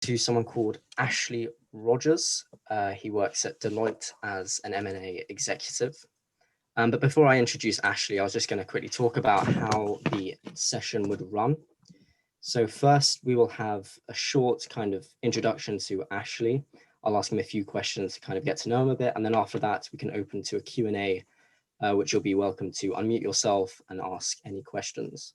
to someone called Ashley Rogers. He works at Deloitte as an M&A executive. But before I introduce Ashley, I was just going to quickly talk about how the session would run. So first, we will have a short kind of introduction to Ashley. I'll ask him a few questions to kind of get to know him a bit. And then after that, we can open to a Q&A, which you'll be welcome to unmute yourself and ask any questions.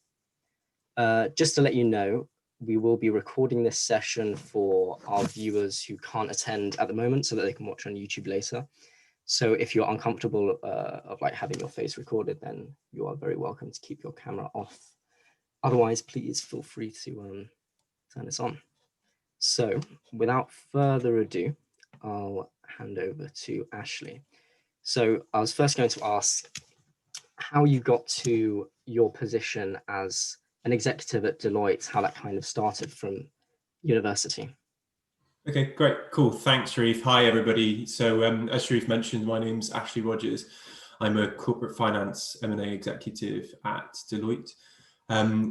Just to let you know, we will be recording this session for our viewers who can't attend at the moment so that they can watch on YouTube later. So if you're uncomfortable of like having your face recorded, then you are very welcome to keep your camera off. Otherwise, please feel free to turn this on. So without further ado, I'll hand over to Ashley. So I was first going to ask how you got to your position as an executive at Deloitte, how that kind of started from university. Okay, great, cool. Thanks, Sharif. Hi, everybody. So as Sharif mentioned, my name's Ashley Rogers. I'm a corporate finance M&A executive at Deloitte.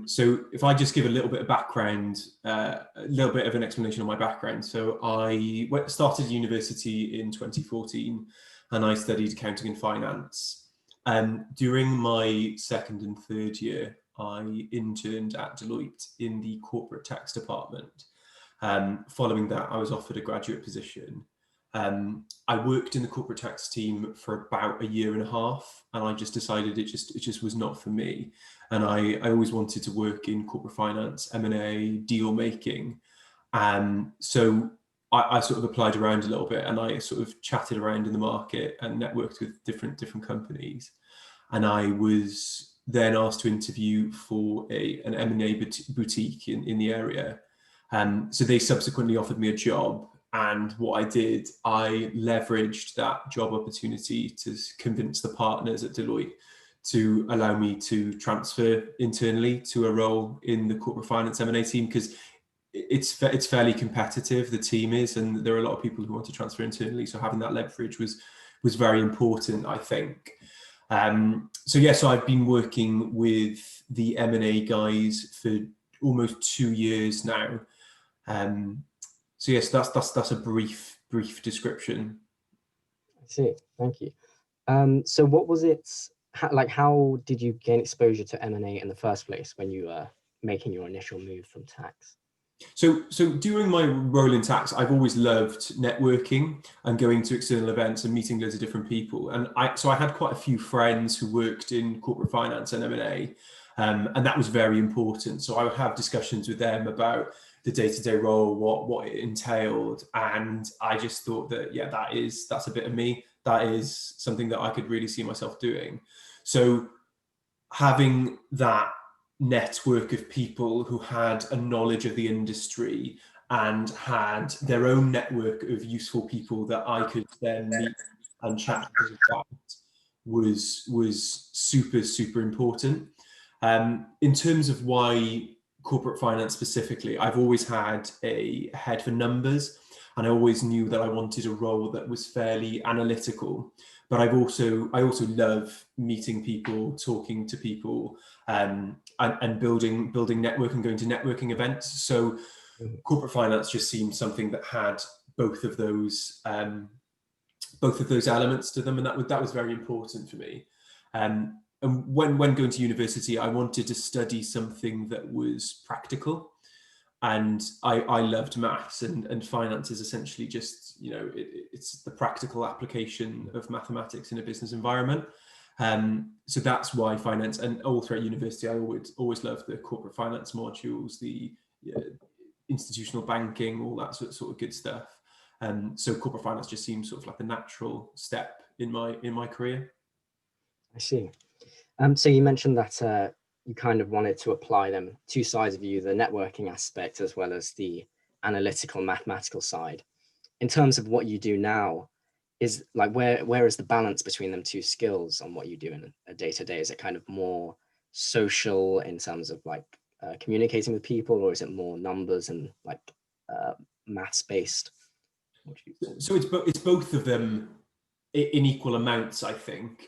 So if I just give a little bit of background, a little bit of an explanation of my background. So I started university in 2014 and I studied accounting and finance. During my second and third year, I interned at Deloitte in the corporate tax department. Following that, I was offered a graduate position. I worked in the corporate tax team for about a year and a half, and I just decided it just was not for me. And I always wanted to work in corporate finance, M&A, deal making. So I sort of applied around a little bit, and I sort of chatted around in the market and networked with different companies. And I was then asked to interview for an M&A boutique in the area. So they subsequently offered me a job, and what I did, I leveraged that job opportunity to convince the partners at Deloitte to allow me to transfer internally to a role in the corporate finance M&A team, because it's fairly competitive, the team is, and there are a lot of people who want to transfer internally. So having that leverage was very important, I think. So I've been working with the M&A guys for almost 2 years now. So yes, that's a brief description. I see, thank you. So what was it, how did you gain exposure to M&A in the first place when you were making your initial move from tax? So during my role in tax, I've always loved networking and going to external events and meeting loads of different people. And I had quite a few friends who worked in corporate finance and M&A, and that was very important. So I would have discussions with them about the day-to-day role, what it entailed, and I just thought that that's a bit of me. That is something that I could really see myself doing. So having that network of people who had a knowledge of the industry and had their own network of useful people that I could then meet and chat with about was super important. In terms of why corporate finance specifically, I've always had a head for numbers, and I always knew that I wanted a role that was fairly analytical. But I also love meeting people, talking to people, and building network and going to networking events. So corporate finance just seemed something that had both of those elements to them, and that was very important for me. And when going to university, I wanted to study something that was practical. And I loved maths, and finance is essentially just, it's the practical application of mathematics in a business environment. So that's why finance, and all throughout university, I always loved the corporate finance modules, the institutional banking, all that sort of good stuff. So corporate finance just seems sort of like a natural step in my career. I see. So you mentioned that you kind of wanted to apply them two sides of you, the networking aspect as well as the analytical mathematical side. In terms of what you do now, is like where is the balance between them two skills on what you do in a day-to-day? Is it kind of more social in terms of like communicating with people, or is it more numbers and like maths based? So it's both of them in equal amounts, I think.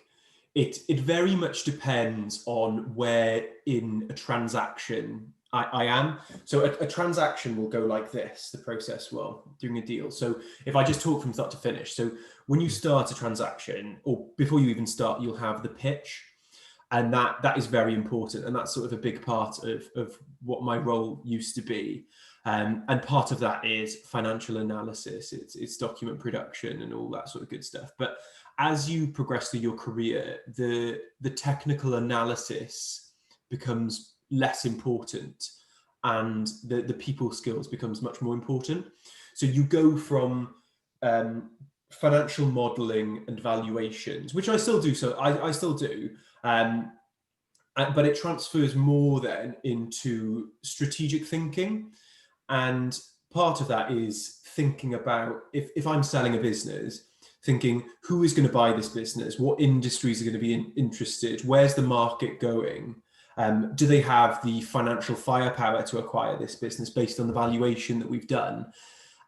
It very much depends on where in a transaction I am. So a transaction will go like this, the process while doing a deal. So if I just talk from start to finish. So when you start a transaction, or before you even start, you'll have the pitch. And that is very important. And that's sort of a big part of what my role used to be. And part of that is financial analysis, it's document production and all that sort of good stuff. But as you progress through your career, the technical analysis becomes less important, and the people skills becomes much more important. So you go from financial modeling and valuations, which I still do. So I still do. But it transfers more then into strategic thinking. And part of that is thinking about, if I'm selling a business, thinking who is going to buy this business, what industries are going to be interested, where's the market going, do they have the financial firepower to acquire this business based on the valuation that we've done?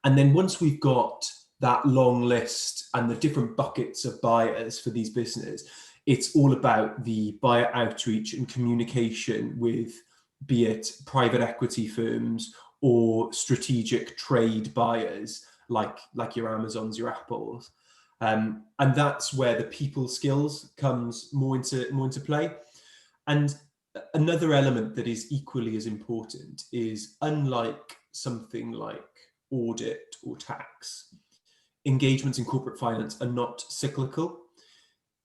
And then once we've got that long list and the different buckets of buyers for these businesses, it's all about the buyer outreach and communication with, be it private equity firms or strategic trade buyers like your Amazons, your Apples. And that's where the people skills comes more into play. And another element that is equally as important is, unlike something like audit or tax, engagements in corporate finance are not cyclical,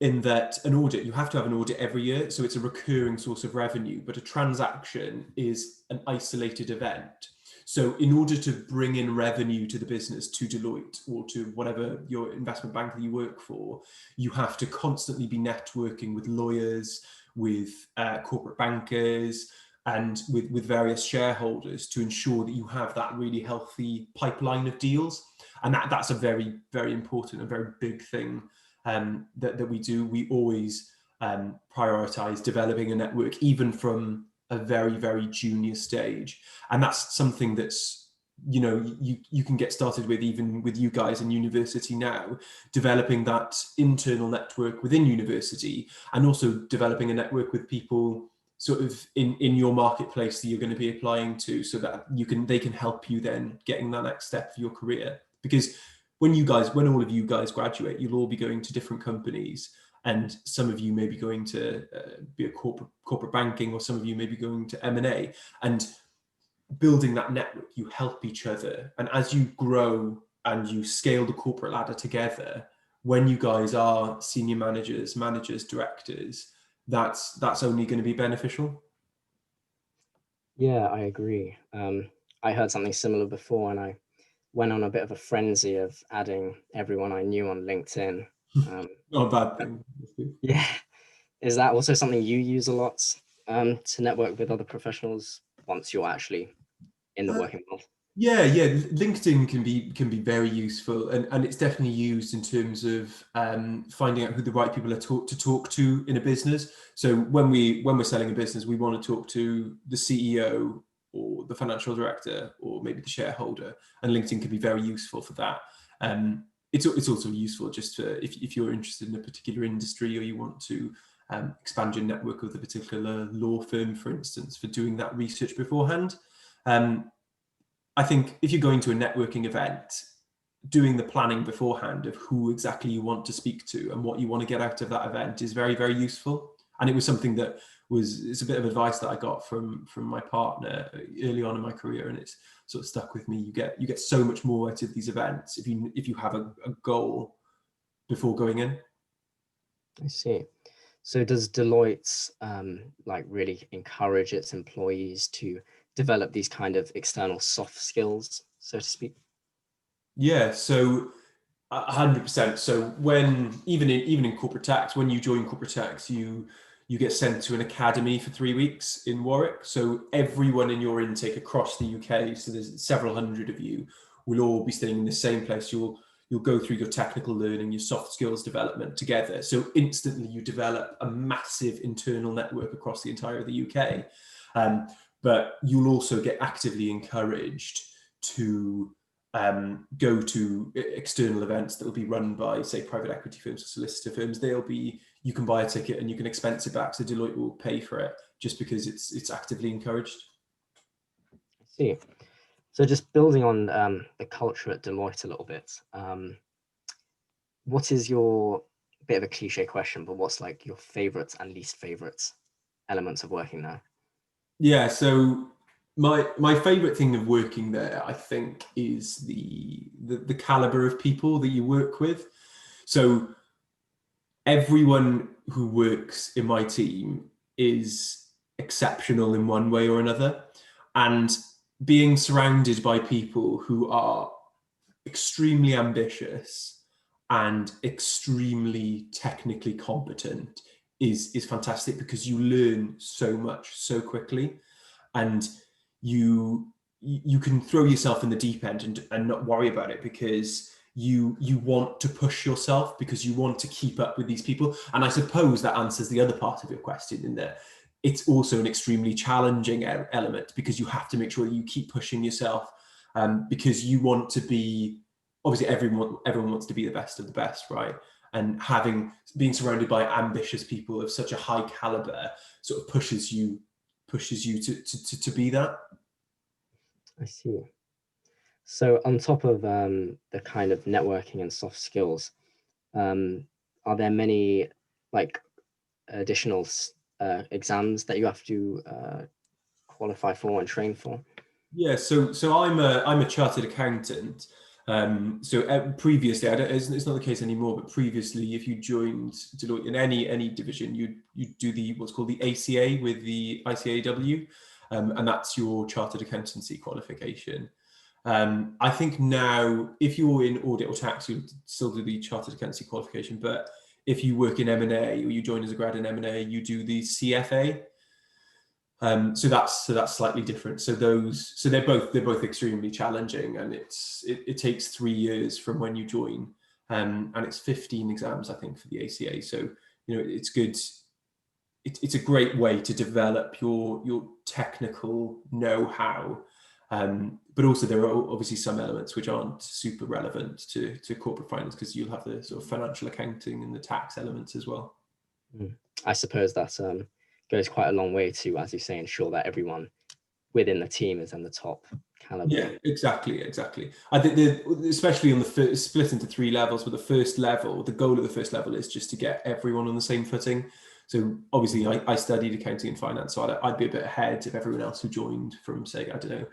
in that an audit, you have to have an audit every year, so it's a recurring source of revenue, but a transaction is an isolated event. So in order to bring in revenue to the business, to Deloitte or to whatever your investment bank that you work for, you have to constantly be networking with lawyers, with corporate bankers, and with various shareholders to ensure that you have that really healthy pipeline of deals. And that's a very, very important and very big thing that we do. We always prioritize developing a network, even from a very, very junior stage. And that's something that's, you can get started with, even with you guys in university now, developing that internal network within university, and also developing a network with people sort of in your marketplace that you're going to be applying to, so that they can help you then getting that next step for your career. Because when all of you guys graduate, you'll all be going to different companies, and some of you may be going to be a corporate banking, or some of you may be going to M&A, and building that network, you help each other. And as you grow and you scale the corporate ladder together, when you guys are senior managers, directors, that's only going to be beneficial. Yeah, I agree. I heard something similar before, and I went on a bit of a frenzy of adding everyone I knew on LinkedIn. Not a bad thing. Yeah. Is that also something you use a lot, to network with other professionals once you're actually in the working world? Yeah. LinkedIn can be very useful, and it's definitely used in terms of finding out who the right people are to talk to in a business. So when we're selling a business, we want to talk to the CEO or the financial director or maybe the shareholder, and LinkedIn can be very useful for that. It's also useful just for if you're interested in a particular industry, or you want to expand your network with a particular law firm, for instance, for doing that research beforehand. I think if you're going to a networking event, doing the planning beforehand of who exactly you want to speak to and what you want to get out of that event is very, very useful. And it was something it's a bit of advice that I got from my partner early on in my career, and it's sort of stuck with me. You get so much more out of these events if you have a goal before going in. I see. So does Deloitte really encourage its employees to develop these kind of external soft skills, so to speak? Yeah, so 100%. So when even in corporate tax, when you join corporate tax, you get sent to an academy for 3 weeks in Warwick. So everyone in your intake across the UK, so there's several hundred of you, will all be staying in the same place. You'll go through your technical learning, your soft skills development together. So instantly you develop a massive internal network across the entire of the UK. But you'll also get actively encouraged to go to external events that will be run by, say, private equity firms or solicitor firms. You can buy a ticket and you can expense it back, so Deloitte will pay for it, just because it's actively encouraged. See. So just building on the culture at Deloitte a little bit, what is your, bit of a cliche question, but what's like your favorite and least favorite elements of working there? Yeah, so my favorite thing of working there, I think, is the caliber of people that you work with. So everyone who works in my team is exceptional in one way or another, and being surrounded by people who are extremely ambitious and extremely technically competent is fantastic, because you learn so much so quickly, and you can throw yourself in the deep end and not worry about it, because you want to push yourself, because you want to keep up with these people. And I suppose that answers the other part of your question, in that it's also an extremely challenging element, because you have to make sure that you keep pushing yourself, because you want to be, obviously everyone wants to be the best of the best, right? And being surrounded by ambitious people of such a high caliber sort of pushes you to be that. I see. So on top of the kind of networking and soft skills, are there many like additional exams that you have to qualify for and train for? Yeah, so I'm a chartered accountant. Previously, it's not the case anymore, but previously, if you joined Deloitte in any division, you do what's called the ACA with the ICAW, and that's your chartered accountancy qualification. I think now, if you're in audit or tax, you still do the chartered accountancy qualification. But if you work in M&A, or you join as a grad in M&A, you do the CFA. So that's slightly different. So they're both extremely challenging, and it takes 3 years from when you join, and it's 15 exams, I think, for the ACA. So it's good. It's a great way to develop your technical know-how, but also there are obviously some elements which aren't super relevant to corporate finance, because you'll have the sort of financial accounting and the tax elements as well. I suppose that goes quite a long way to, as you say, ensure that everyone within the team is in the top caliber. Yeah, exactly. I think especially on the split into 3 levels, but the first level, the goal of the first level is just to get everyone on the same footing. So obviously I studied accounting and finance, so I'd be a bit ahead of everyone else who joined from, say, I don't know,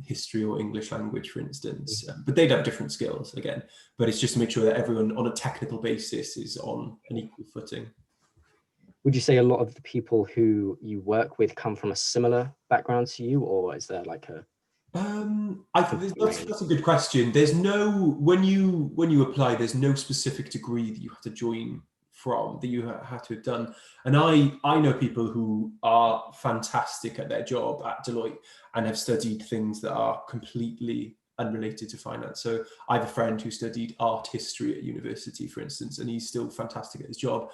history or English language, for instance, but they'd have different skills again, but it's just to make sure that everyone on a technical basis is on an equal footing. Would you say a lot of the people who you work with come from a similar background to you, or is there like a... I think that's a good question. There's no, when you apply, there's no specific degree that you have to join from, that you have to have done. And I know people who are fantastic at their job at Deloitte and have studied things that are completely unrelated to finance. So I have a friend who studied art history at university, for instance, and he's still fantastic at his job.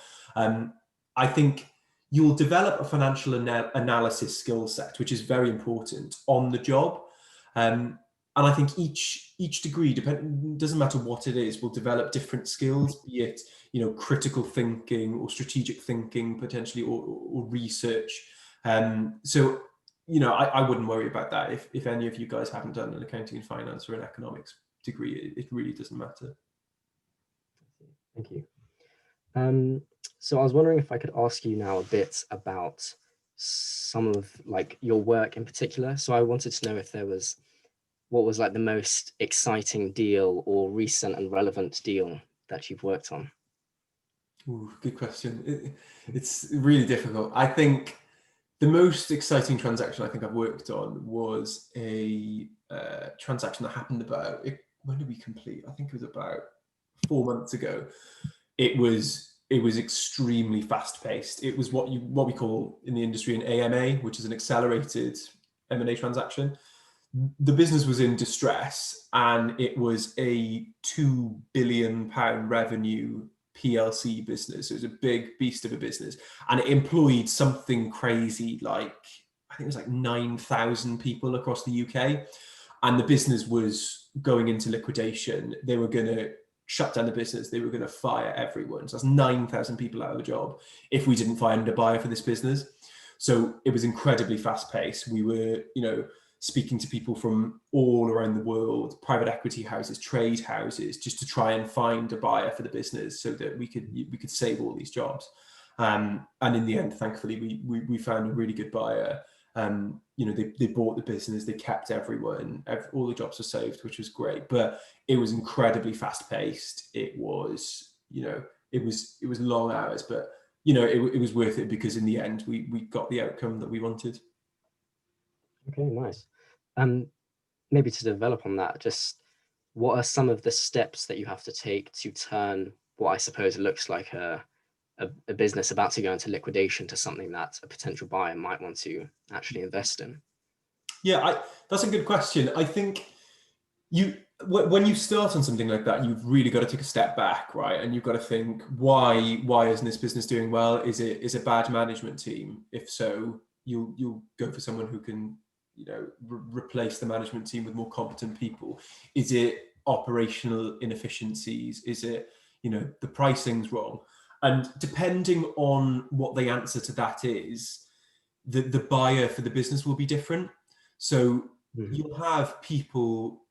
I think you'll develop a financial analysis skill set, which is very important on the job. And I think each degree, doesn't matter what it is, will develop different skills, be it critical thinking or strategic thinking potentially, or research. So I wouldn't worry about that. If any of you guys haven't done an accounting and finance or an economics degree, it really doesn't matter. Thank you. So I was wondering if I could ask you now a bit about some of like your work in particular. So I wanted to know if there was, what was like the most exciting deal or recent and relevant deal that you've worked on? Ooh, good question. It's really difficult. I think the most exciting transaction I think I've worked on was a transaction that happened when did we complete? I think it was about 4 months ago. It was extremely fast paced. It was what we call in the industry an AMA, which is an accelerated M&A transaction. The business was in distress, and it was a £2 billion revenue PLC business. It was a big beast of a business, and it employed something crazy, like I think it was like 9,000 people across the UK, and the business was going into liquidation. They were going to shut down the business. They were going to fire everyone. So that's 9,000 people out of a job if we didn't find a buyer for this business. So it was incredibly fast paced. We were, speaking to people from all around the world, private equity houses, trade houses, just to try and find a buyer for the business so that we could save all these jobs. And in the end, thankfully, we found a really good buyer. They bought the business, they kept everyone, all the jobs were saved, which was great. But it was incredibly fast paced. It was, it was long hours, but it was worth it, because in the end, we got the outcome that we wanted. Okay, nice. Maybe to develop on that, just what are some of the steps that you have to take to turn what I suppose looks like a business about to go into liquidation to something that a potential buyer might want to actually invest in? Yeah, that's a good question. I think when you start on something like that, you've really got to take a step back, right? And you've got to think, why isn't this business doing well? Is it a bad management team? If so, you'll go for someone who can, replace the management team with more competent people. Is it operational inefficiencies? Is it, the pricing's wrong? And depending on what the answer to that is, the buyer for the business will be different. So you'll have people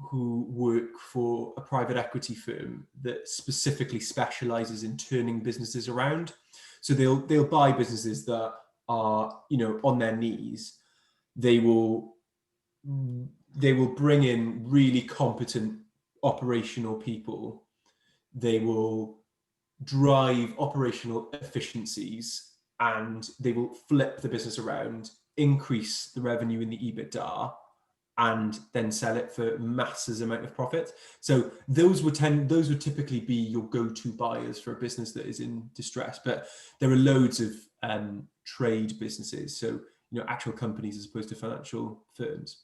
who work for a private equity firm that specifically specializes in turning businesses around. So they'll buy businesses that are, on their knees. They will bring in really competent operational people. They will drive operational efficiencies, and they will flip the business around, increase the revenue in the EBITDA, and then sell it for massive amount of profit. So those would typically be your go-to buyers for a business that is in distress. But there are loads of trade businesses, so actual companies as opposed to financial firms,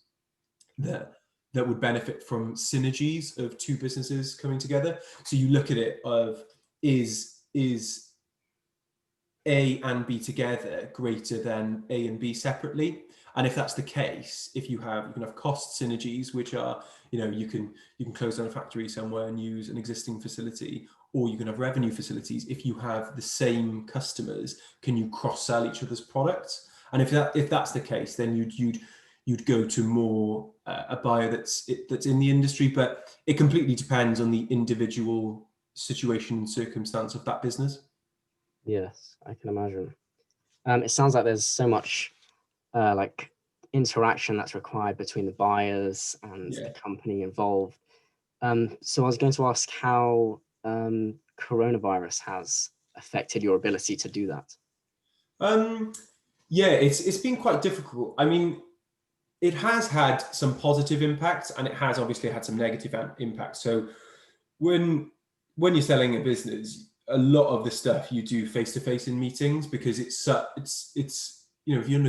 that would benefit from synergies of two businesses coming together. So you look at it of, is A and B together greater than A and B separately? And if that's the case, you can have cost synergies, which are, you can close down a factory somewhere and use an existing facility, or you can have revenue facilities. If you have the same customers, can you cross-sell each other's products? And if that's the case, then you'd go to more a buyer that's in the industry. But it completely depends on the individual situation and circumstance of that business. Yes, I can imagine. It sounds like there's so much interaction that's required between the buyers and the company involved. So I was going to ask how coronavirus has affected your ability to do that. It's been quite difficult. I mean, it has had some positive impacts, and it has obviously had some negative impacts. So when you're selling a business, a lot of the stuff you do face-to-face in meetings, because it's if you're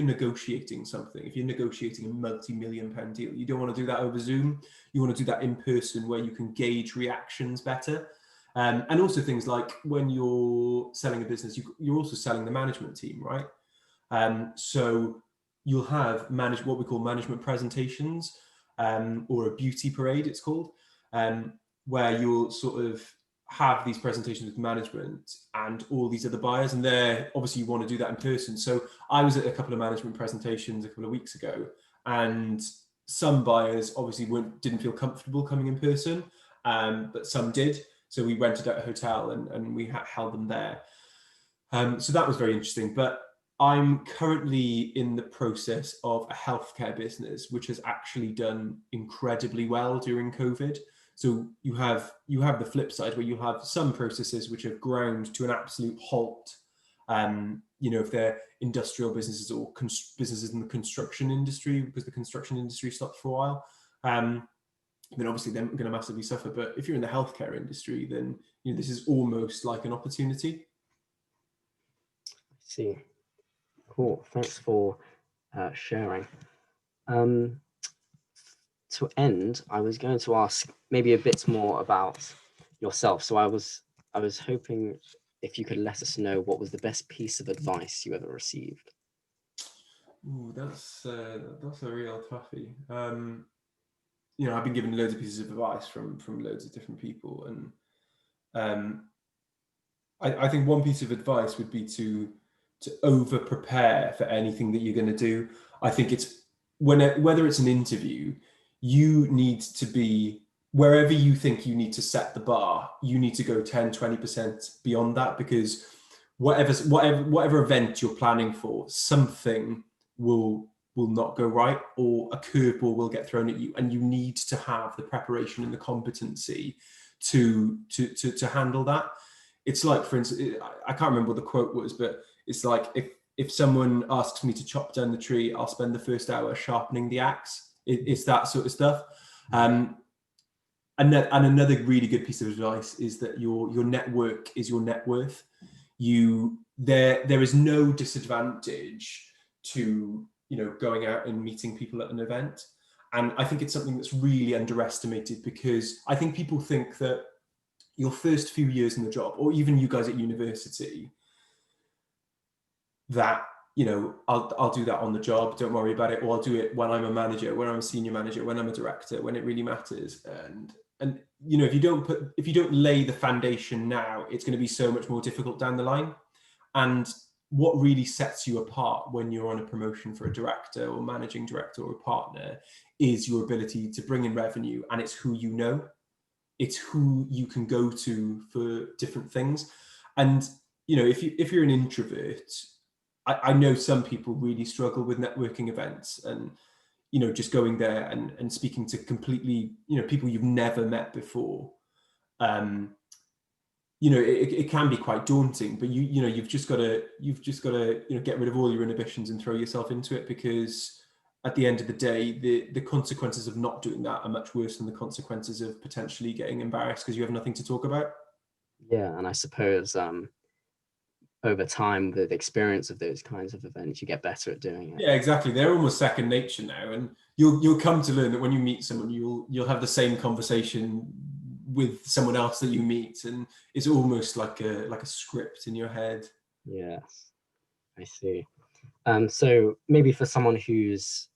negotiating something, if you're negotiating a multi-million-pound deal, you don't want to do that over Zoom. You want to do that in person, where you can gauge reactions better. And also things like when you're selling a business, you're also selling the management team, right? So you'll have what we call management presentations, or a beauty parade, it's called, where you'll sort of have these presentations with management and all these other buyers, and obviously you want to do that in person. So I was at a couple of management presentations a couple of weeks ago, and some buyers obviously didn't feel comfortable coming in person, but some did. So we rented out a hotel and we held them there. So that was very interesting. But I'm currently in the process of a healthcare business, which has actually done incredibly well during COVID. So you have the flip side, where you have some processes which have ground to an absolute halt. If they're industrial businesses or businesses in the construction industry, because the construction industry stopped for a while, then obviously they're going to massively suffer. But if you're in the healthcare industry, then this is almost like an opportunity. I see. Cool. Thanks for sharing. To end, I was going to ask maybe a bit more about yourself. So I was hoping if you could let us know what was the best piece of advice you ever received. Ooh, that's a real toughie. I've been given loads of pieces of advice from loads of different people, and I think one piece of advice would be to over prepare for anything that you're going to do. I think it's whether it's an interview, you need to be, wherever you think you need to set the bar, you need to go 10, 20% beyond that, because whatever event you're planning for, something will not go right, or a curveball will get thrown at you, and you need to have the preparation and the competency to handle that. It's like, for instance, I can't remember what the quote was, but it's like, if someone asks me to chop down the tree, I'll spend the first hour sharpening the axe. It's that sort of stuff. And another really good piece of advice is that your network is your net worth. There is no disadvantage to going out and meeting people at an event. And I think it's something that's really underestimated, because I think people think that your first few years in the job, or even you guys at university, that I'll do that on the job, don't worry about it, or I'll do it when I'm a manager, when I'm a senior manager, when I'm a director, when it really matters. And if you don't lay the foundation now, it's going to be so much more difficult down the line. And what really sets you apart when you're on a promotion for a director or managing director or a partner is your ability to bring in revenue, and it's who you know. It's who you can go to for different things. And if you're an introvert, I know some people really struggle with networking events, and just going there and speaking to completely people you've never met before. It can be quite daunting, but you've just got to get rid of all your inhibitions and throw yourself into it, because at the end of the day, the consequences of not doing that are much worse than the consequences of potentially getting embarrassed because you have nothing to talk about. Yeah, and I suppose over time, with the experience of those kinds of events, you get better at doing it. Yeah, exactly. They're almost second nature now, and you'll come to learn that when you meet someone, you'll have the same conversation with someone else that you meet, and it's almost like a script in your head. Yes, I see. So maybe for someone who's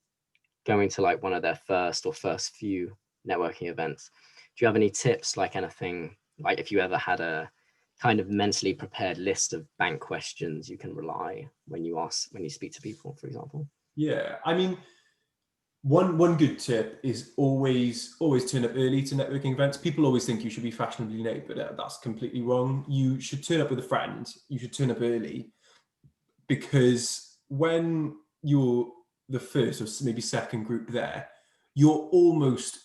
going to like one of their first few networking events, do you have any tips, like anything, like if you ever had a kind of mentally prepared list of bank questions you can rely when you speak to people, for example? Yeah, I mean, one good tip is always turn up early to networking events. People always think you should be fashionably late, but that's completely wrong. You should turn up with a friend. You should turn up early, because when you're the first or maybe second group there, you're almost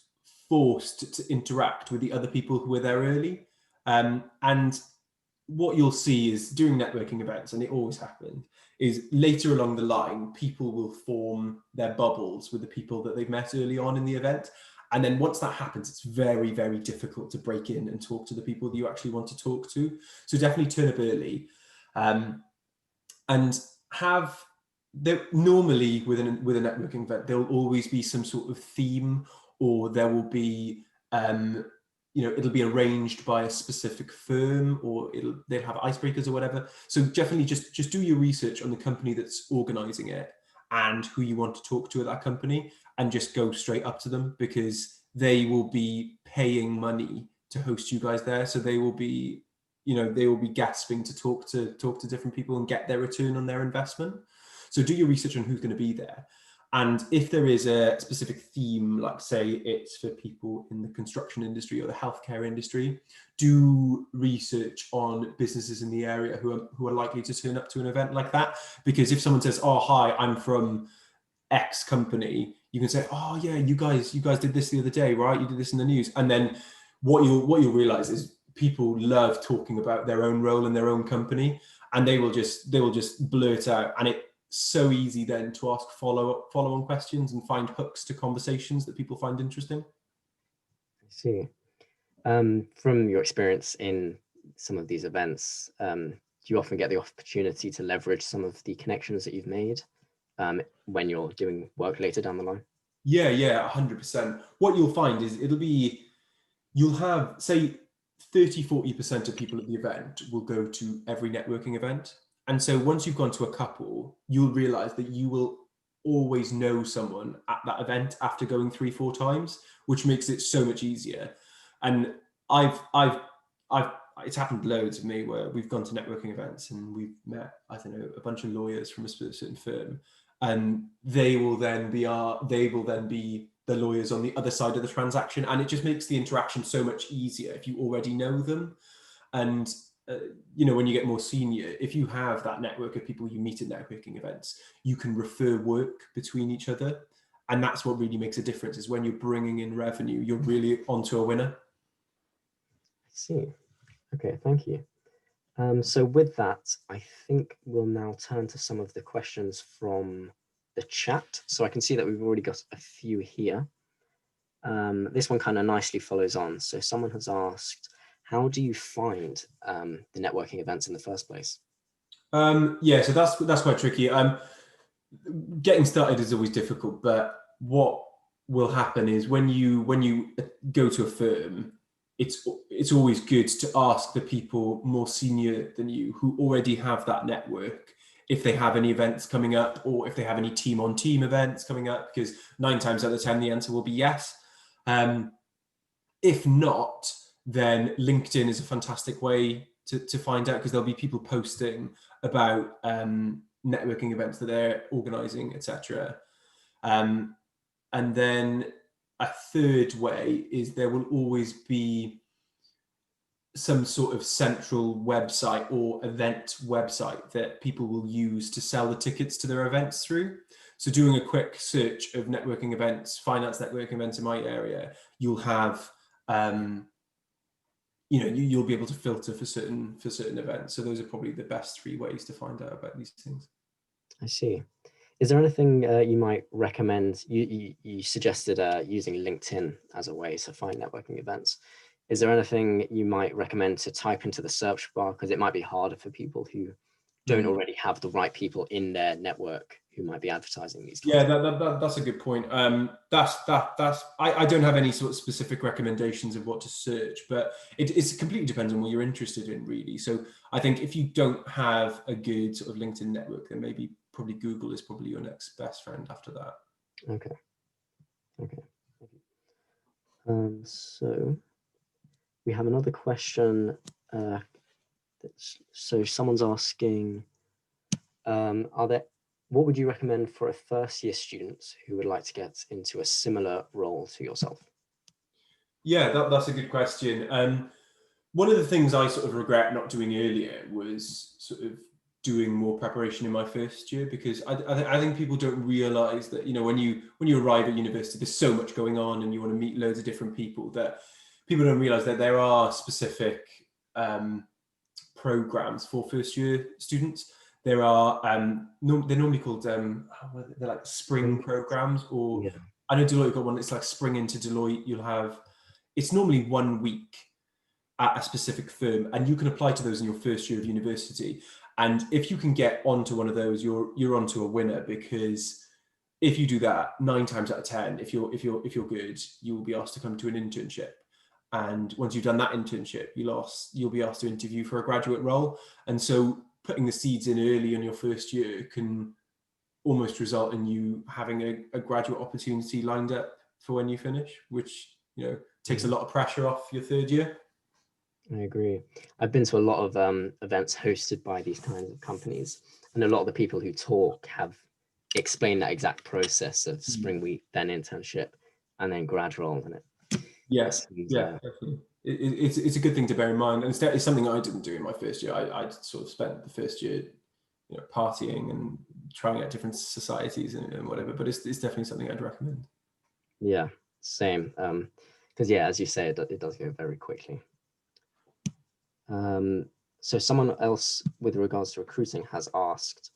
forced to interact with the other people who were there early. And what you'll see is during networking events, and it always happens, is later along the line, people will form their bubbles with the people that they've met early on in the event. And then once that happens, it's very, very difficult to break in and talk to the people that you actually want to talk to. So definitely turn up early. And have there normally with a networking event, there will always be some sort of theme, or there will be it'll be arranged by a specific firm, or they'll have icebreakers or whatever. So definitely just do your research on the company that's organizing it and who you want to talk to at that company, and just go straight up to them, because they will be paying money to host you guys there. So they will be gasping to talk to different people and get their return on their investment. So do your research on who's going to be there. And if there is a specific theme, like say it's for people in the construction industry or the healthcare industry, do research on businesses in the area who are likely to turn up to an event like that. Because if someone says, "Oh, hi, I'm from X company," you can say, "Oh yeah, you guys did this the other day, right? You did this in the news." And then what you'll realize is people love talking about their own role in their own company, and they will just blurt out, and it's so easy then to ask follow-on questions and find hooks to conversations that people find interesting. I see. From your experience in some of these events, do you often get the opportunity to leverage some of the connections that you've made when you're doing work later down the line? Yeah, 100%. What you'll find is you'll have, say, 30-40% of people at the event will go to every networking event. And so once you've gone to a couple, you'll realize that you will always know someone at that event after going 3-4 times, which makes it so much easier. And it's happened loads of me where we've gone to networking events and we've met, I don't know, a bunch of lawyers from a certain firm. and they will then be the lawyers on the other side of the transaction, and it just makes the interaction so much easier if you already know them. And when you get more senior, if you have that network of people you meet at networking events, you can refer work between each other, and that's what really makes a difference. Is when you're bringing in revenue, you're really onto a winner. I see. Okay, thank you. So with that, I think we'll now turn to some of the questions from the chat. So I can see that we've already got a few here. This one kind of nicely follows on. So someone has asked, how do you find the networking events in the first place? Yeah, so that's quite tricky. Getting started is always difficult, but what will happen is when you go to a firm, it's always good to ask the people more senior than you who already have that network if they have any events coming up, or if they have any team on team events coming up, because 9 times out of 10 the answer will be yes. If not, then LinkedIn is a fantastic way to find out, because there'll be people posting about networking events that they're organizing, etc. And then a third way is there will always be some sort of central website or event website that people will use to sell the tickets to their events through. So doing a quick search of networking events, finance networking events in my area, you'll have you'll be able to filter for certain events. So those are probably the best 3 ways to find out about these things. I see. Is there anything you might recommend? You suggested using LinkedIn as a way to find networking events. Is there anything you might recommend to type into the search bar? Because it might be harder for people who don't already have the right people in their network who might be advertising these. Yeah, that's a good point. I don't have any sort of specific recommendations of what to search, but it completely depends on what you're interested in, really. So I think if you don't have a good sort of LinkedIn network, then probably Google is probably your next best friend after that. Okay. So we have another question. So someone's asking, what would you recommend for a first-year student who would like to get into a similar role to yourself? Yeah, that's a good question. One of the things I sort of regret not doing earlier was sort of doing more preparation in my first year, because I think people don't realize that, when you arrive at university, there's so much going on and you want to meet loads of different people, that people don't realize that there are specific programs for first year students. There are they're normally called they're like spring programs, or yeah. I know Deloitte got one. It's like Spring into Deloitte. It's normally 1 week at a specific firm, and you can apply to those in your first year of university. And if you can get onto one of those, you're onto a winner, because if you do that, 9 times out of 10, if you're good, you will be asked to come to an internship. And once you've done that internship, you'll be asked to interview for a graduate role. And so putting the seeds in early in your first year can almost result in you having a graduate opportunity lined up for when you finish, which takes a lot of pressure off your third year. I agree. I've been to a lot of events hosted by these kinds of companies, and a lot of the people who talk have explained that exact process of spring week, then internship, and then grad role. And definitely. It's a good thing to bear in mind, and it's something I didn't do in my first year. I sort of spent the first year, partying and trying out different societies and whatever. But it's definitely something I'd recommend. Yeah, same. Because as you say, it does go very quickly. So someone else with regards to recruiting has asked,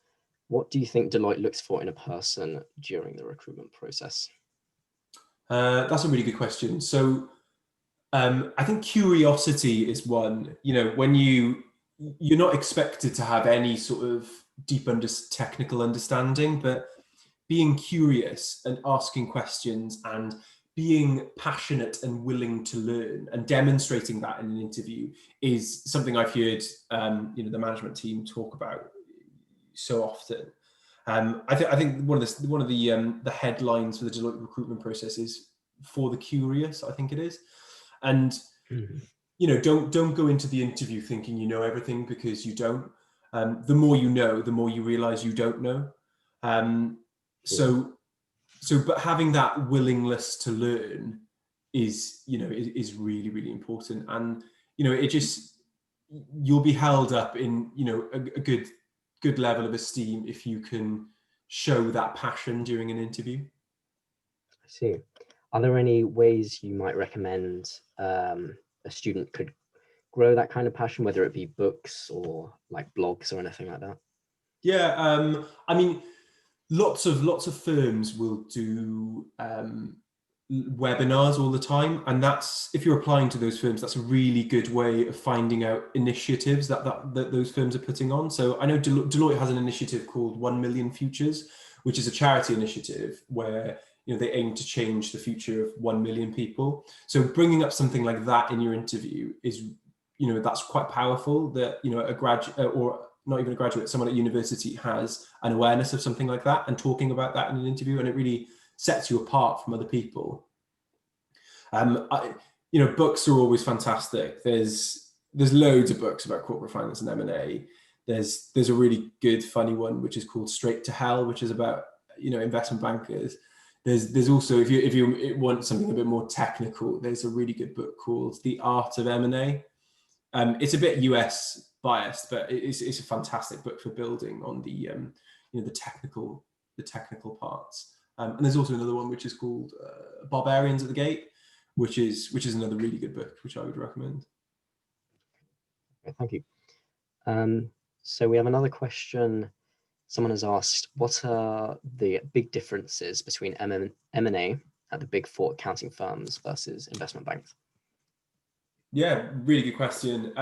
what do you think Deloitte looks for in a person during the recruitment process? That's a really good question. So I think curiosity is one. When you're not expected to have any sort of deep technical understanding, but being curious and asking questions and being passionate and willing to learn and demonstrating that in an interview is something I've heard the management team talk about so often. I think one of the headlines for the Deloitte recruitment process is for the curious, I think it is. And don't go into the interview thinking you know everything, because you don't. The more you know, the more you realize you don't know. But having that willingness to learn is really, really important. And, you'll be held up in, a good level of esteem if you can show that passion during an interview. I see. Are there any ways you might recommend a student could grow that kind of passion, whether it be books or like blogs or anything like that? Yeah, I mean, lots of firms will do webinars all the time, and that's, if you're applying to those firms, that's a really good way of finding out initiatives that those firms are putting on. So I know Deloitte has an initiative called 1 Million Futures, which is a charity initiative where they aim to change the future of 1 million people. So bringing up something like that in your interview is, that's quite powerful. That a graduate, or not even a graduate, someone at university has an awareness of something like that and talking about that in an interview, and it really sets you apart from other people. Books are always fantastic. There's loads of books about corporate finance and M&A. There's a really good funny one which is called Straight to Hell, which is about investment bankers. There's also, if you want something a bit more technical, there's a really good book called The Art of M&A. It's a bit US biased, but it's a fantastic book for building on the technical parts. And there's also another one which is called Barbarians at the Gate, which is another really good book which I would recommend. Okay, thank you. So we have another question. Someone has asked, what are the big differences between M&A at the big four accounting firms versus investment banks? Yeah, really good question.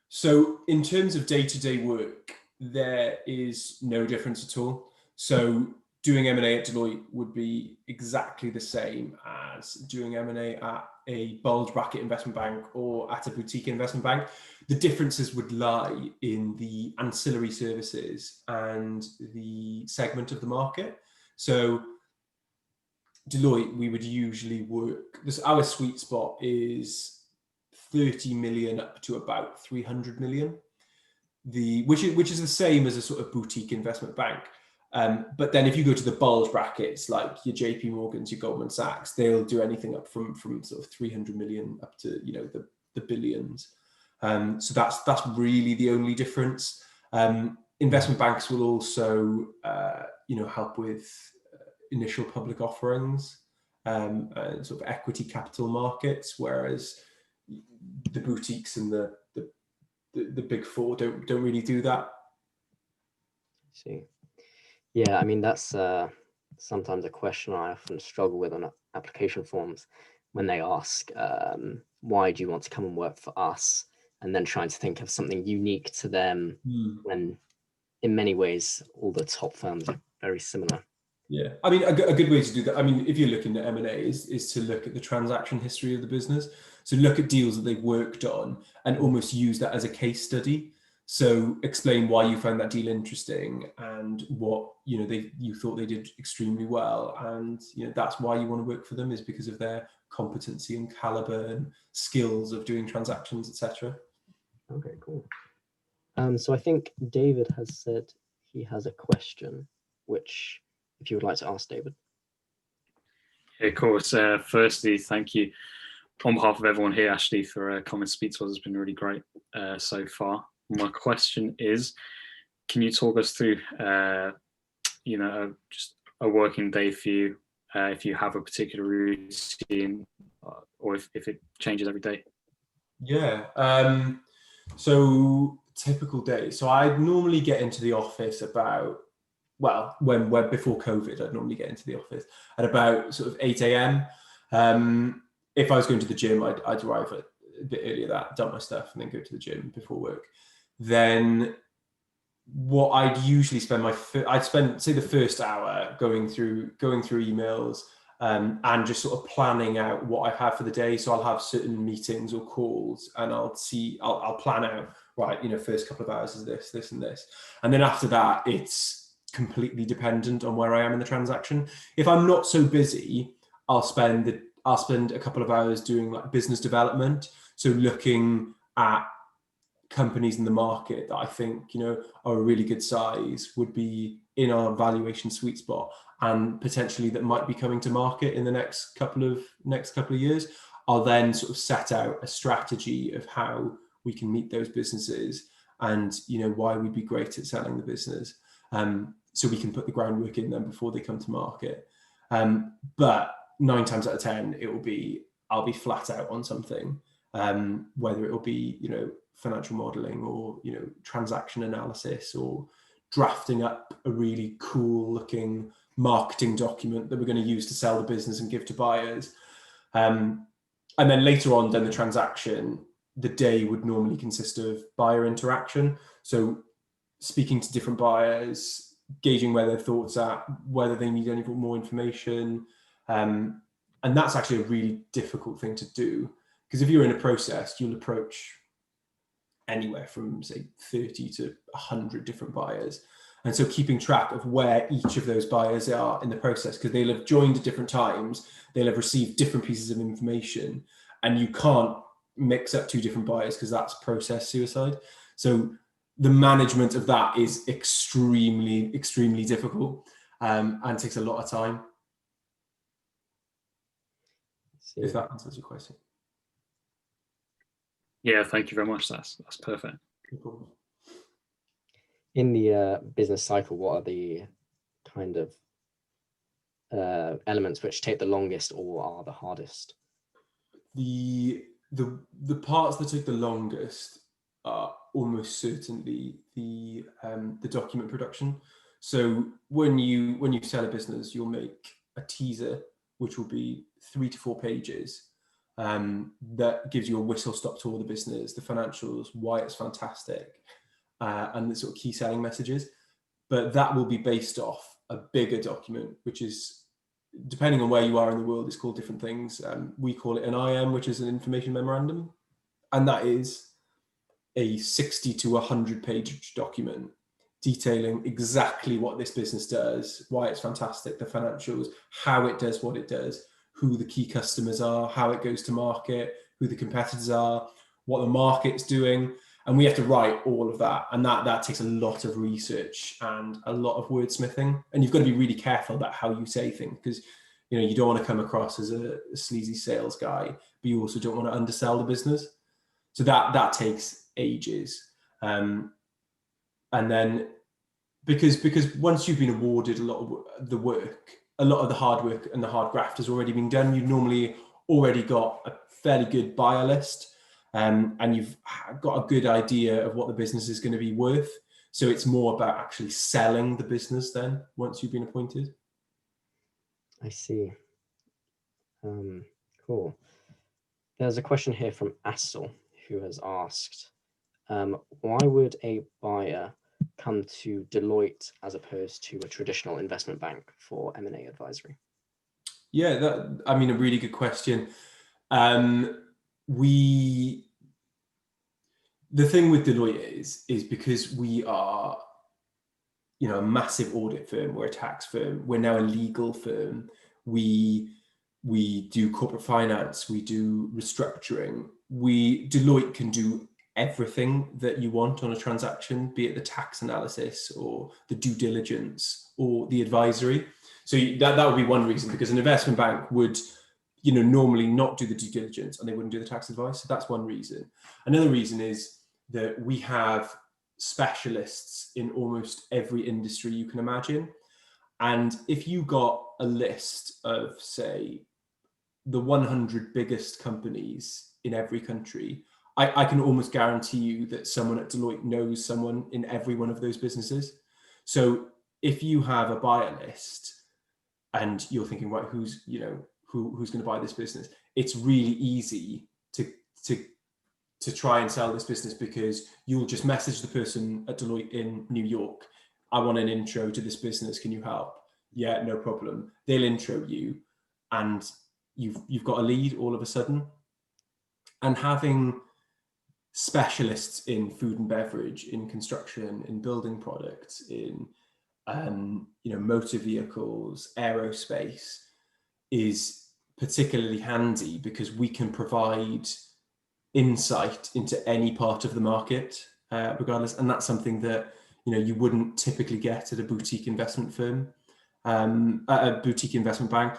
So in terms of day-to-day work, there is no difference at all. So doing M&A at Deloitte would be exactly the same as doing M&A at a bulge bracket investment bank or at a boutique investment bank. The differences would lie in the ancillary services and the segment of the market. So Deloitte, we would usually work, our sweet spot is 30 million up to about 300 million, which is the same as a sort of boutique investment bank. But then if you go to the bulge brackets, like your JP Morgans, your Goldman Sachs, they'll do anything up from sort of 300 million up to the billions. So that's really the only difference. Investment banks will also help with initial public offerings, sort of equity capital markets, whereas the boutiques and the big four don't really do that. See, yeah, I mean that's sometimes a question I often struggle with on application forms when they ask, why do you want to come and work for us? And then trying to think of something unique to them when in many ways all the top firms are very similar. Yeah, I mean, a good way to do that, I mean, if you're looking at M&A is to look at the transaction history of the business. So look at deals that they've worked on and almost use that as a case study. So explain why you found that deal interesting and what, you thought they did extremely well. And, that's why you want to work for them, is because of their competency and caliber and skills of doing transactions, etc. Okay, cool. So I think David has said he has a question, which if you would like to ask David. Of course. Firstly, thank you on behalf of everyone here, Ashley, for coming to speak to us. It's been really great so far. My question is, can you talk us through, just a working day for you, if you have a particular routine, or if it changes every day? Yeah. So typical day. So I'd normally get into the office about, when before COVID, I'd normally get into the office at about sort of 8 a.m. If I was going to the gym, I'd arrive a bit earlier, done my stuff, and then go to the gym before work. Then what I'd usually spend I'd spend, say, the first hour going through emails, and just sort of planning out what I've had for the day. So I'll have certain meetings or calls, and I'll plan out, right, first couple of hours is this and this. And then after that, it's completely dependent on where I am in the transaction. If I'm not so busy, I'll spend a couple of hours doing like business development. So looking at companies in the market that I think, are a really good size, would be in our valuation sweet spot and potentially that might be coming to market in the next couple of years, I'll then sort of set out a strategy of how we can meet those businesses and, you know, why we'd be great at selling the business. So we can put the groundwork in them before they come to market. But 9 times out of 10, I'll be flat out on something, whether it will be, you know, financial modeling or, you know, transaction analysis or drafting up a really cool looking marketing document that we're going to use to sell the business and give to buyers. And then later on down the transaction, the day would normally consist of buyer interaction. So speaking to different buyers, gauging where their thoughts are, whether they need any more information. And that's actually a really difficult thing to do, because if you're in a process, you'll approach anywhere from, say, 30 to 100 different buyers. And so keeping track of where each of those buyers are in the process, because they'll have joined at different times, they'll have received different pieces of information, and you can't mix up 2 different buyers because that's process suicide. So the management of that is extremely, extremely difficult, and takes a lot of time. If that answers your question. Yeah, thank you very much. That's perfect. No problem. In the business cycle, what are the kind of elements which take the longest or are the hardest? The parts that take the longest are almost certainly the document production. So when you sell a business, you'll make a teaser, which will be 3 to 4 pages, that gives you a whistle-stop tour of the business, the financials, why it's fantastic, and the sort of key selling messages. But that will be based off a bigger document, which is, depending on where you are in the world, it's called different things. We call it an IM, which is an information memorandum. And that is a 60 to 100 page document detailing exactly what this business does, why it's fantastic, the financials, how it does what it does, who the key customers are, how it goes to market, who the competitors are, what the market's doing. And we have to write all of that. And that takes a lot of research and a lot of wordsmithing. And you've got to be really careful about how you say things, because, you know, you don't want to come across as a sleazy sales guy, but you also don't want to undersell the business. So that takes ages. And then because once you've been awarded a lot of the work, a lot of the hard work and the hard graft has already been done, you've normally already got a fairly good buyer list, and you've got a good idea of what the business is going to be worth. So it's more about actually selling the business then, once you've been appointed. I see. Cool. There's a question here from Assel, who has asked, why would a buyer come to Deloitte as opposed to a traditional investment bank for M&A advisory? Yeah, a really good question. The thing with Deloitte is because we are, you know, a massive audit firm, we're a tax firm, we're now a legal firm, we do corporate finance, we do restructuring. Deloitte can do everything that you want on a transaction, be it the tax analysis or the due diligence or the advisory. So that would be one reason, because an investment bank would, you know, normally not do the due diligence and they wouldn't do the tax advice. So that's one reason. Another reason is that we have specialists in almost every industry you can imagine. And if you got a list of, say, the 100 biggest companies in every country, I can almost guarantee you that someone at Deloitte knows someone in every one of those businesses. So if you have a buyer list and you're thinking, right, who's going to buy this business? It's really easy to try and sell this business, because you'll just message the person at Deloitte in New York. I want an intro to this business. Can you help? Yeah, no problem. They'll intro you, and you've got a lead all of a sudden. And having specialists in food and beverage, in construction, in building products, in motor vehicles, aerospace, is particularly handy, because we can provide insight into any part of the market, regardless. And that's something that, you wouldn't typically get at a boutique investment firm, a boutique investment bank.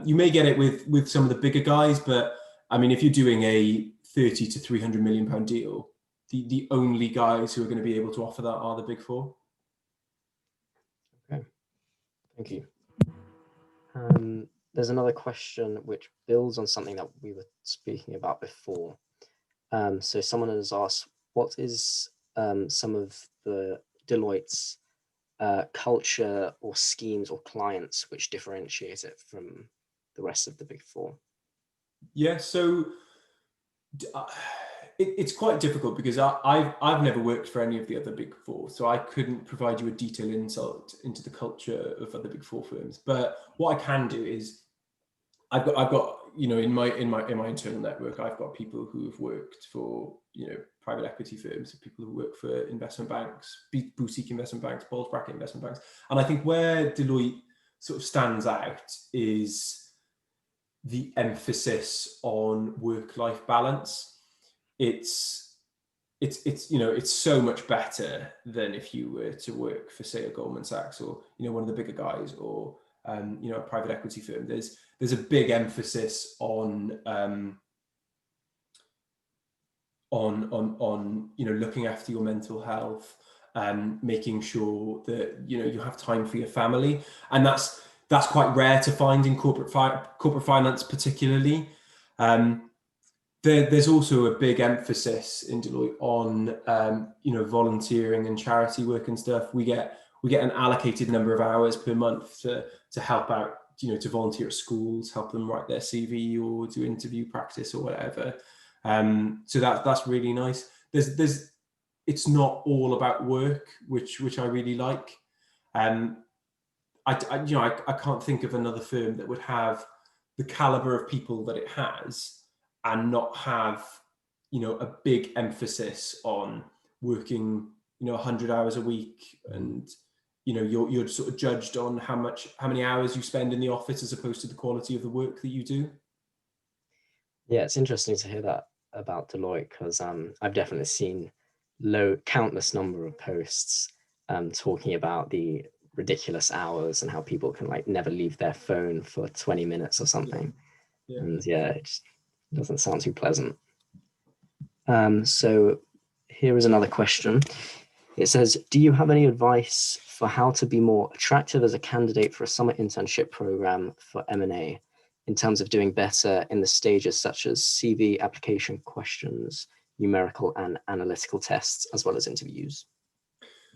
You may get it with some of the bigger guys, but I mean, if you're doing a 30 to 300 million pound deal, the only guys who are going to be able to offer that are the Big Four. Okay, thank you. There's another question which builds on something that we were speaking about before. So someone has asked, what is some of the Deloitte's culture or schemes or clients which differentiate it from the rest of the Big Four? Yeah, so it's quite difficult because I've never worked for any of the other Big Four, so I couldn't provide you a detailed insight into the culture of other Big Four firms. But what I can do is I've got in my internal network, I've got people who have worked for private equity firms, people who work for investment banks, boutique investment banks, bulge bracket investment banks, and I think where Deloitte sort of stands out is the emphasis on work-life balance. It's so much better than if you were to work for, say, a Goldman Sachs or one of the bigger guys, or a private equity firm. There's a big emphasis on looking after your mental health, making sure that you have time for your family, and that's quite rare to find in corporate finance, particularly. There's also a big emphasis in Deloitte on volunteering and charity work and stuff. We get an allocated number of hours per month to help out, to volunteer at schools, help them write their CV or do interview practice or whatever. So that's really nice. It's not all about work, which I really like. I can't think of another firm that would have the caliber of people that it has and not have, a big emphasis on working, 100 hours a week, and you're sort of judged on how many hours you spend in the office as opposed to the quality of the work that you do. Yeah, it's interesting to hear that about Deloitte, because I've definitely seen countless number of posts talking about the ridiculous hours and how people can never leave their phone for 20 minutes or something. Yeah. And yeah, it just doesn't sound too pleasant. So here is another question. It says, do you have any advice for how to be more attractive as a candidate for a summer internship program for M&A in terms of doing better in the stages such as CV application questions, numerical and analytical tests, as well as interviews?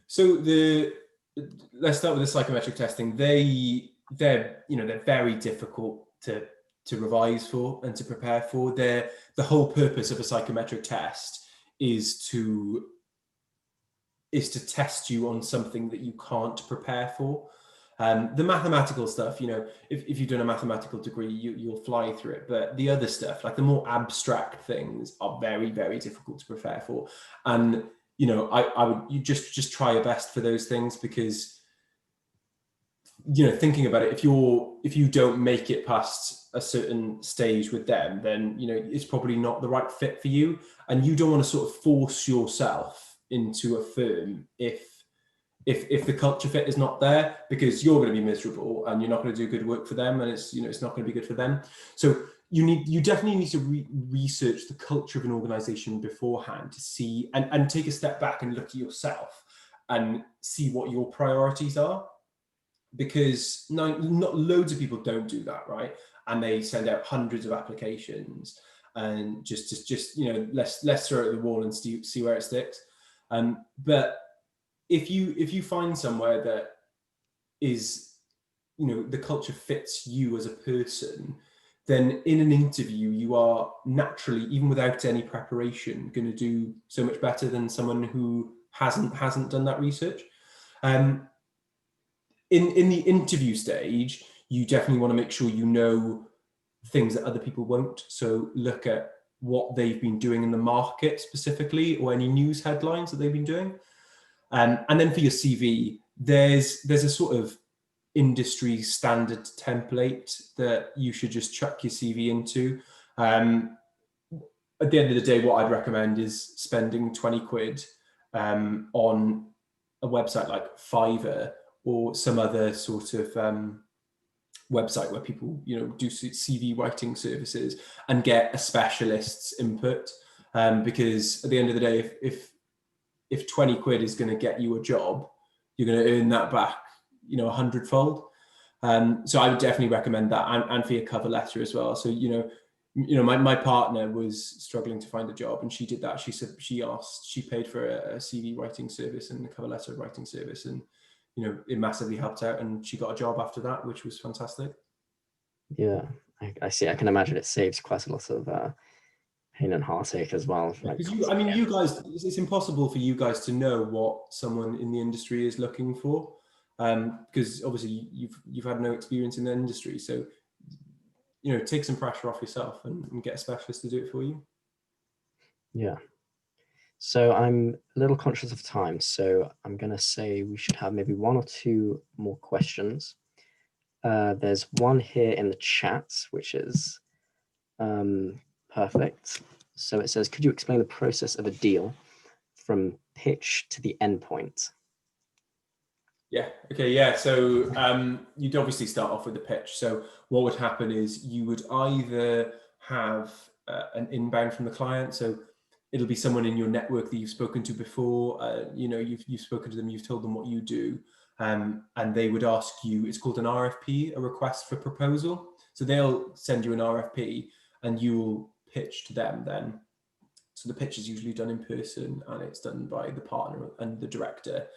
So let's start with the psychometric testing. They're very difficult to revise for and to prepare for. The whole purpose of a psychometric test is to test you on something that you can't prepare for. The mathematical stuff, if you've done a mathematical degree, you'll fly through it. But the other stuff, like the more abstract things, are very, very difficult to prepare for. And you just try your best for those things, because thinking about it, if you don't make it past a certain stage with them, then it's probably not the right fit for you, and you don't want to sort of force yourself into a firm if the culture fit is not there, because you're going to be miserable and you're not going to do good work for them, and it's not going to be good for them. So you definitely need to research the culture of an organization beforehand to see and take a step back and look at yourself and see what your priorities are, because not loads of people don't do that, right? And they send out hundreds of applications and just let's throw it at the wall and see where it sticks. But if you find somewhere that is, the culture fits you as a person, then in an interview you are naturally, even without any preparation, going to do so much better than someone who hasn't done that research. In the interview stage, you definitely want to make sure you know things that other people won't. So look at what they've been doing in the market specifically, or any news headlines that they've been doing. And then for your CV, there's a sort of industry standard template that you should just chuck your CV into. At the end of the day, what I'd recommend is spending 20 quid on a website like Fiverr or some other sort of website where people, you know, do CV writing services and get a specialist's input. Because at the end of the day, if 20 quid is going to get you a job, you're going to earn that back, you know, 100-fold. So I would definitely recommend that, and for your cover letter as well. So, you know, my partner was struggling to find a job, and she did that. She said she paid for a CV writing service and a cover letter writing service, and, you know, it massively helped out, and she got a job after that, which was fantastic. Yeah, I see. I can imagine it saves quite a lot of pain and heartache as well. Because you guys, it's impossible for you guys to know what someone in the industry is looking for, because obviously you've had no experience in the industry. So, you know, take some pressure off yourself and get a specialist to do it for you. Yeah. So I'm a little conscious of time, so I'm going to say we should have maybe one or two more questions. There's one here in the chat, which is perfect. So it says, could you explain the process of a deal from pitch to the end point? Yeah. Okay. Yeah. So you'd obviously start off with the pitch. So what would happen is you would either have an inbound from the client. So it'll be someone in your network that you've spoken to before. You know, you've spoken to them, you've told them what you do, and they would ask you. It's called an RFP, a request for proposal. So they'll send you an RFP, and you'll pitch to them then. So the pitch is usually done in person, and it's done by the partner and the director.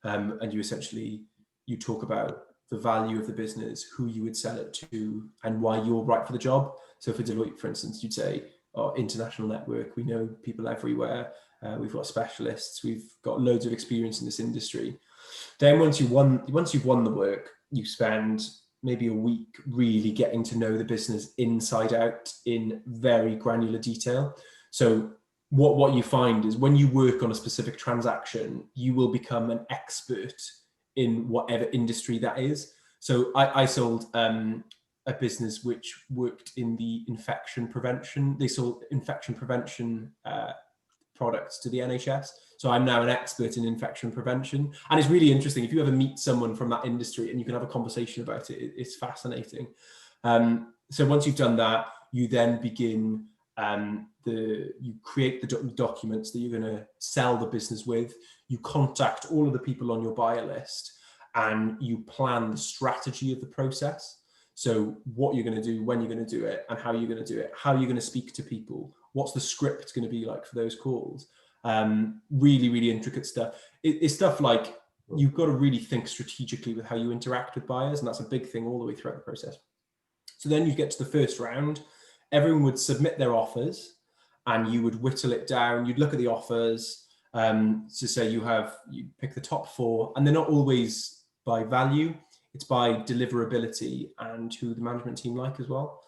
And you talk about the value of the business, who you would sell it to, and why you're right for the job. So for Deloitte, for instance, you'd say, "Oh, international network, we know people everywhere. We've got specialists. We've got loads of experience in this industry." Then once you've won the work, you spend maybe a week really getting to know the business inside out in very granular detail. So what you find is when you work on a specific transaction, you will become an expert in whatever industry that is. So I sold a business which worked in the infection prevention. They sold infection prevention products to the NHS. So I'm now an expert in infection prevention. And it's really interesting. If you ever meet someone from that industry and you can have a conversation about it, it's fascinating. So once you've done that, you then begin you create the documents that you're going to sell the business with. You contact all of the people on your buyer list, and you plan the strategy of the process. So what you're going to do, when you're going to do it, and how you're going to do it, how you're going to speak to people, what's the script going to be like for those calls. Really, really intricate stuff. It's stuff like you've got to really think strategically with how you interact with buyers, and that's a big thing all the way throughout the process. So then you get to the first round. Everyone would submit their offers, and you would whittle it down. You'd look at the offers to say you pick the top 4, and they're not always by value. It's by deliverability and who the management team like as well.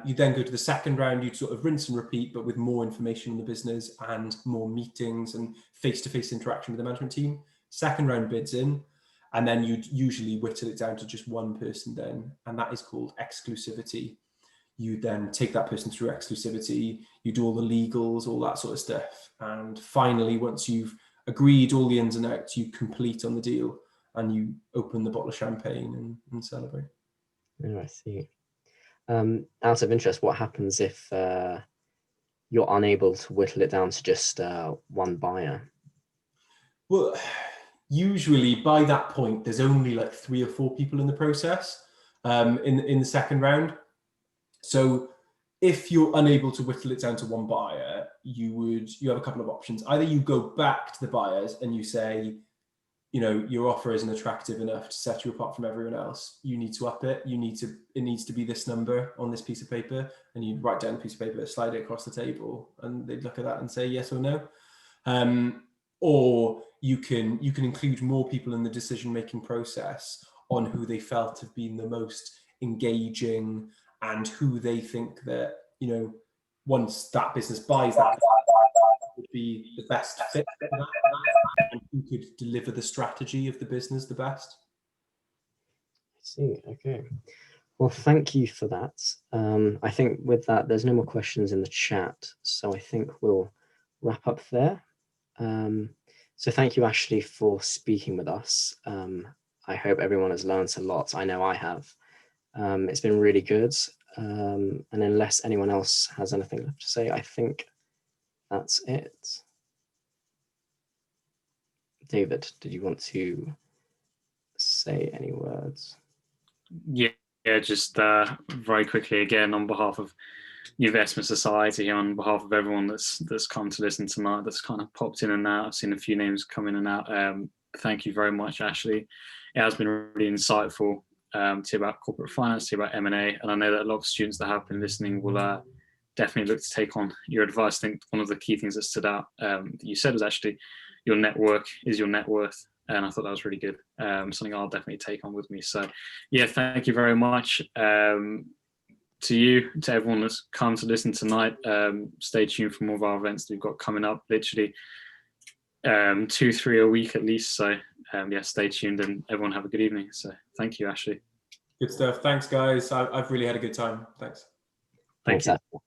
You then go to the second round. You'd sort of rinse and repeat, but with more information on the business and more meetings and face-to-face interaction with the management team. Second round bids in, and then you'd usually whittle it down to just one person then, and that is called exclusivity. You then take that person through exclusivity, you do all the legals, all that sort of stuff. And finally, once you've agreed all the ins and outs, you complete on the deal and you open the bottle of champagne and celebrate. Oh, I see. Out of interest, what happens if you're unable to whittle it down to just one buyer? Well, usually by that point, there's only like 3 or 4 people in the process in the second round. So if you're unable to whittle it down to one buyer, you have a couple of options. Either you go back to the buyers and you say, you know, your offer isn't attractive enough to set you apart from everyone else. You need to up it. It needs to be this number on this piece of paper, and you write down a piece of paper, slide it across the table, and they'd look at that and say yes or no. Or you can include more people in the decision-making process on who they felt have been the most engaging and who they think that, you know, once that business buys that, would be the best fit for that, and who could deliver the strategy of the business the best. I see. Okay. Well, thank you for that. I think with that, there's no more questions in the chat, so I think we'll wrap up there. So thank you, Ashley, for speaking with us. I hope everyone has learned a lot. I know I have. It's been really good. And unless anyone else has anything left to say, I think that's it. David, did you want to say any words? Yeah, just very quickly again on behalf of the Investment Society, on behalf of everyone that's come to listen tonight, that's kind of popped in and out. I've seen a few names come in and out. Thank you very much, Ashley. It has been really insightful to hear about corporate finance, to hear about M&A, and I know that a lot of students that have been listening will definitely look to take on your advice. I think one of the key things that stood out that you said was actually your network is your net worth. And I thought that was really good. Something I'll definitely take on with me. So yeah, thank you very much. To you, to everyone that's come to listen tonight, stay tuned for more of our events that we've got coming up, literally 2-3 a week at least. So yeah, stay tuned and everyone have a good evening. So thank you, Ashley. Good stuff. Thanks, guys. I've really had a good time. Thanks. Thank you. Ashley.